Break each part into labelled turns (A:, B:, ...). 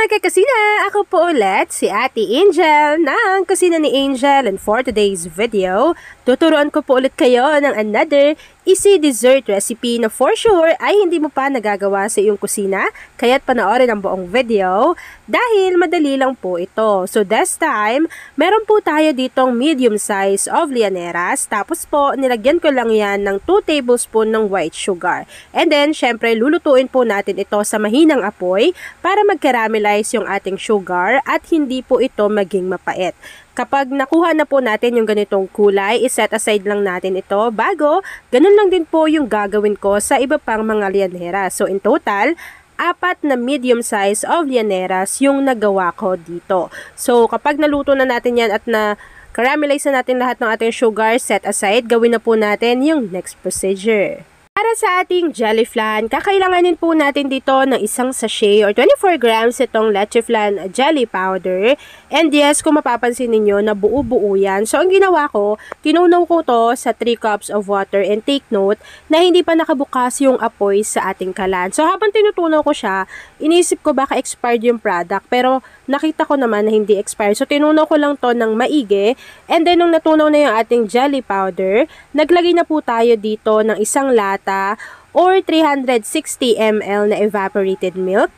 A: mga kakusina! Ako po ulit si Ate Angel ng Kusina ni Angel, and for today's video, tuturuan ko po ulit kayo ng another easy dessert recipe na for sure ay hindi mo pa nagagawa sa iyong kusina, kaya't panoorin ang buong video dahil madali lang po ito. So this time, meron po tayo ditong medium size of lianeras, tapos po nilagyan ko lang yan ng 2 tablespoon ng white sugar. And then, syempre, lulutuin po natin ito sa mahinang apoy para mag-caramelize yung ating sugar at hindi po ito maging mapait. Kapag nakuha na po natin yung ganitong kulay, iset aside lang natin ito bago. Ganun lang din po yung gagawin ko sa iba pang mga lianeras. So in total, 4 na medium size of lianeras yung nagawa ko dito. So kapag naluto na natin yan at na caramelize na natin lahat ng ating sugar, set aside, gawin na po natin yung next procedure. Para sa ating jelly flan, kakailanganin po natin dito ng isang sachet or 24 grams itong leche flan jelly powder. And yes, kung mapapansin ninyo na buo-buo yan. So, ang ginawa ko, tinunaw ko to sa 3 cups of water, and take note na hindi pa nakabukas yung apoy sa ating kalan. So, habang tinutunaw ko siya, inisip ko baka expired yung product. Pero, nakita ko naman na hindi expired. So, tinunaw ko lang to ng maigi. And then, nung natunaw na yung ating jelly powder, naglagay na po tayo dito ng isang lata or 360 ml na evaporated milk.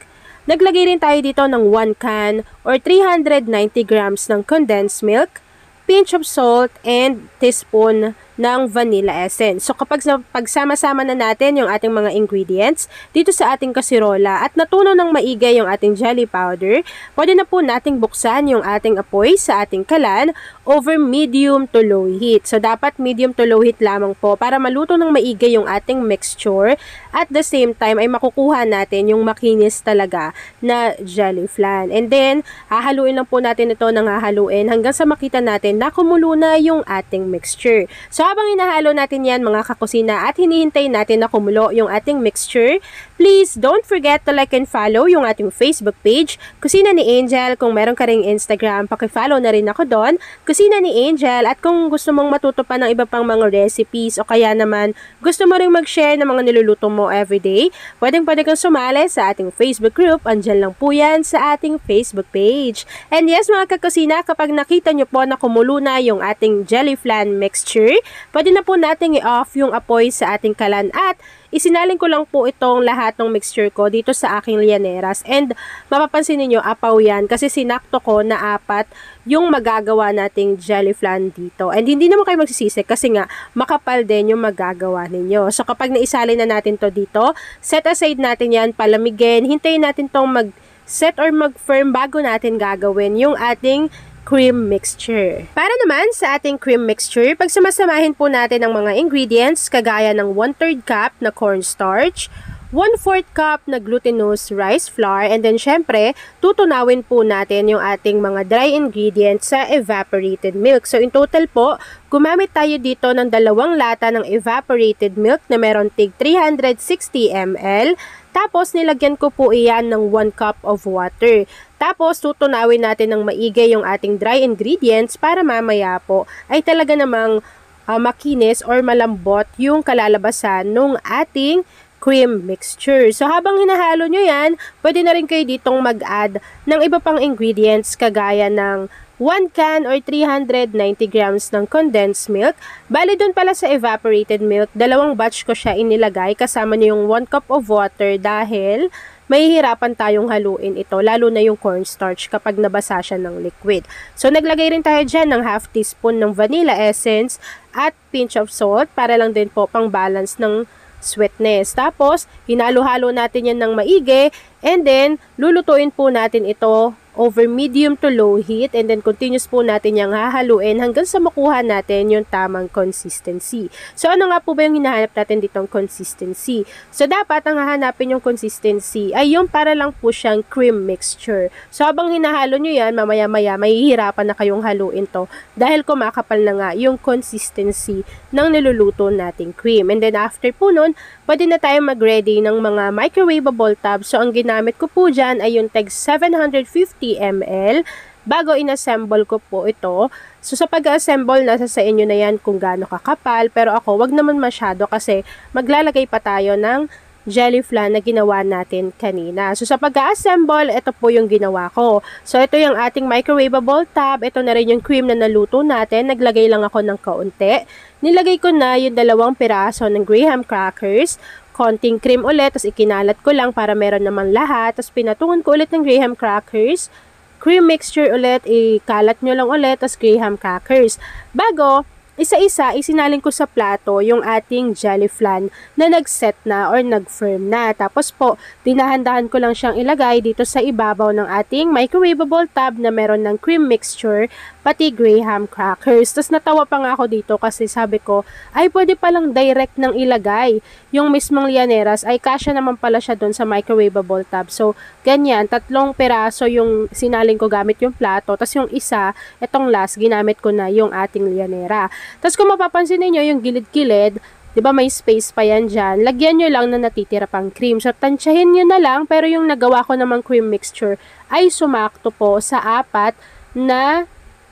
A: Naglagay rin tayo dito ng 1 can or 390 grams ng condensed milk, pinch of salt, and teaspoon ng vanilla essence. So kapag pagsama-sama na natin yung ating mga ingredients dito sa ating kasirola at natunaw ng maigi yung ating jelly powder, pwede na po nating buksan yung ating apoy sa ating kalan over medium to low heat. So dapat medium to low heat lamang po para maluto ng maigi yung ating mixture, at the same time ay makukuha natin yung makinis talaga na jelly flan. And then hahaluin lang po natin ito ng hahaluin hanggang sa makita natin na kumulo na yung ating mixture. So habang hinahalo natin yan mga kakusina at hinihintay natin na kumulo yung ating mixture, please don't forget to like and follow yung ating Facebook page, Kusina ni Angel. Kung meron ka ring Instagram, pakifollow na rin ako doon, Kusina ni Angel. At kung gusto mong matuto pa ng iba pang mga recipes o kaya naman gusto mo ring mag-share ng mga niluluto mo everyday, pwede kang sumali sa ating Facebook group. Andyan lang po yan sa ating Facebook page. And yes mga kakusina, kapag nakita nyo po na kumulo na yung ating jelly flan mixture, pwede na po nating i-off yung apoy sa ating kalan at isinalin ko lang po itong lahat ng mixture ko dito sa aking lianeras. And mapapansin niyo apaw yan kasi sinakto ko na 4 yung magagawa nating jelly flan dito. And hindi naman kayo magsisisi kasi nga makapal din yung magagawa ninyo. So kapag naisalin na natin to dito, set aside natin yan, palamigin, hintayin natin tong mag-set or mag-firm bago natin gagawin yung ating cream mixture. Para naman sa ating cream mixture, pagsamasamahin po natin ang mga ingredients kagaya ng 1/3 cup na cornstarch, 1/4 cup na glutinous rice flour, and then syempre, tutunawin po natin yung ating mga dry ingredients sa evaporated milk. So in total po, gumamit tayo dito ng 2 lata ng evaporated milk na meron tig 360 ml. Tapos, nilagyan ko po iyan ng 1 cup of water. Tapos, tutunawin natin ng maigi yung ating dry ingredients para mamaya po ay talaga namang makinis or malambot yung kalalabasan ng ating cream mixture. So, habang hinahalo nyo yan, pwede na rin kayo ditong mag-add ng iba pang ingredients kagaya ng 1 can or 390 grams ng condensed milk. Bali dun pala sa evaporated milk, 2 batch ko siya inilagay kasama niyo yung 1 cup of water dahil mahihirapan tayong haluin ito, lalo na yung cornstarch kapag nabasa siya ng liquid. So naglagay rin tayo dyan ng half teaspoon ng vanilla essence at pinch of salt para lang din po pang balance ng sweetness. Tapos hinalo-halo natin yan ng maigi, and then lulutuin po natin ito over medium to low heat, and then continuous po natin yung hahaluin hanggang sa makuha natin yung tamang consistency. So ano nga po ba yung hinahanap natin ditong consistency? So dapat ang hahanapin yung consistency ay yung para lang po siyang cream mixture. So habang hinahalo nyo yan, mamaya-maya mahihirapan na kayong haluin to dahil kumakapal na nga yung consistency ng niluluto nating cream. And then after po nun, pwede na tayo mag-ready ng mga microwavable tubs. So ang ginamit ko po dyan ay yung tag 750 ml. Bago inassemble ko po ito, so sa pag-assemble, nasa sa inyo na yan kung gaano kakapal, pero ako wag naman masyado kasi maglalagay pa tayo ng jelly flan na ginawa natin kanina. So sa pag-assemble, ito po yung ginawa ko. So ito yung ating microwavable tab. Ito na rin yung cream na naluto natin. Naglagay lang ako ng kaunti. Nilagay ko na yung 2 piraso ng graham crackers, konting cream ulit, tapos ikinalat ko lang para meron naman lahat. Tapos pinatungan ko ulit ng graham crackers, cream mixture ulit, ikalat nyo lang ulit, tapos graham crackers. Bago, isa-isa, isinalin ko sa plato yung ating jelly flan na nag-set na or nag-firm na. Tapos po, dinahan-dahan ko lang siyang ilagay dito sa ibabaw ng ating microwavable tab na meron ng cream mixture, pati graham crackers. Tapos natawa pa nga ako dito kasi sabi ko, ay pwede palang direct nang ilagay. Yung mismong Llaneras ay kasya naman pala siya doon sa microwavable tab. So, ganyan, 3 piraso yung sinalin ko gamit yung plato. Tapos yung isa, itong last, ginamit ko na yung ating Llanera. Tapos kung mapapansin niyo yung gilid-gilid, 'di ba may space pa yan dyan, lagyan nyo lang na natitira pang cream. So tansyahin nyo na lang, pero yung nagawa ko namang cream mixture ay sumakto po sa 4 na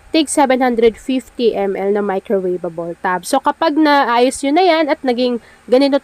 A: tig 750 ml na microwavable tab. So kapag naayos yun na yan at naging ganito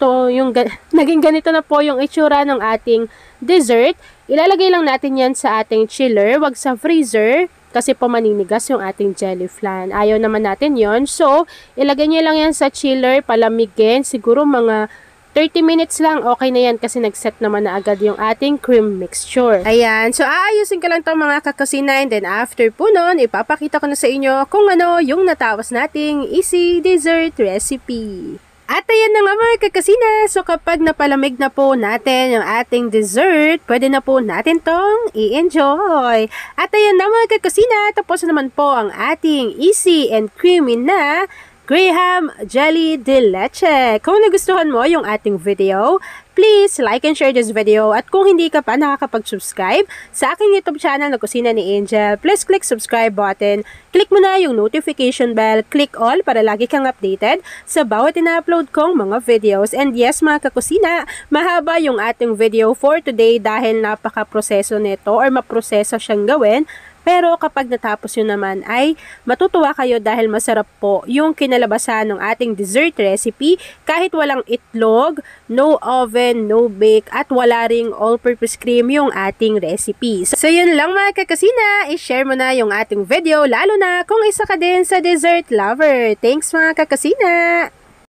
A: na po yung itsura ng ating dessert, ilalagay lang natin yan sa ating chiller, wag sa freezer. Kasi po maninigas yung ating jelly flan. Ayaw naman natin yon. So, ilagay nyo lang yan sa chiller, palamigin. Siguro mga 30 minutes lang, okay na yan kasi nag-set naman na agad yung ating cream mixture. Ayan, so aayusin ko lang itong mga kakusina and then after po nun, ipapakita ko na sa inyo kung ano yung natapos nating easy dessert recipe. At ayan na nga mga kakasina, so kapag napalamig na po natin yung ating dessert, pwede na po natin tong i-enjoy. At ayan na mga kakasina, tapos naman po ang ating easy and creamy na Graham Jelly de Leche. Kung nagustuhan mo yung ating video, please like and share this video. At kung hindi ka pa nakakapag-subscribe sa aking YouTube channel na Kusina ni Angel, please click subscribe button. Click mo na yung notification bell. Click all para lagi kang updated sa bawat ina-upload kong mga videos. And yes mga kakusina, mahaba yung ating video for today dahil napaka-proseso nito or maproseso siyang gawin. Pero kapag natapos yun naman ay matutuwa kayo dahil masarap po yung kinalabasan ng ating dessert recipe kahit walang itlog, no oven, no bake at wala ring all-purpose cream yung ating recipe. So yun lang mga kakasina, i-share mo na yung ating video lalo na kung isa ka din sa dessert lover. Thanks mga kakasina!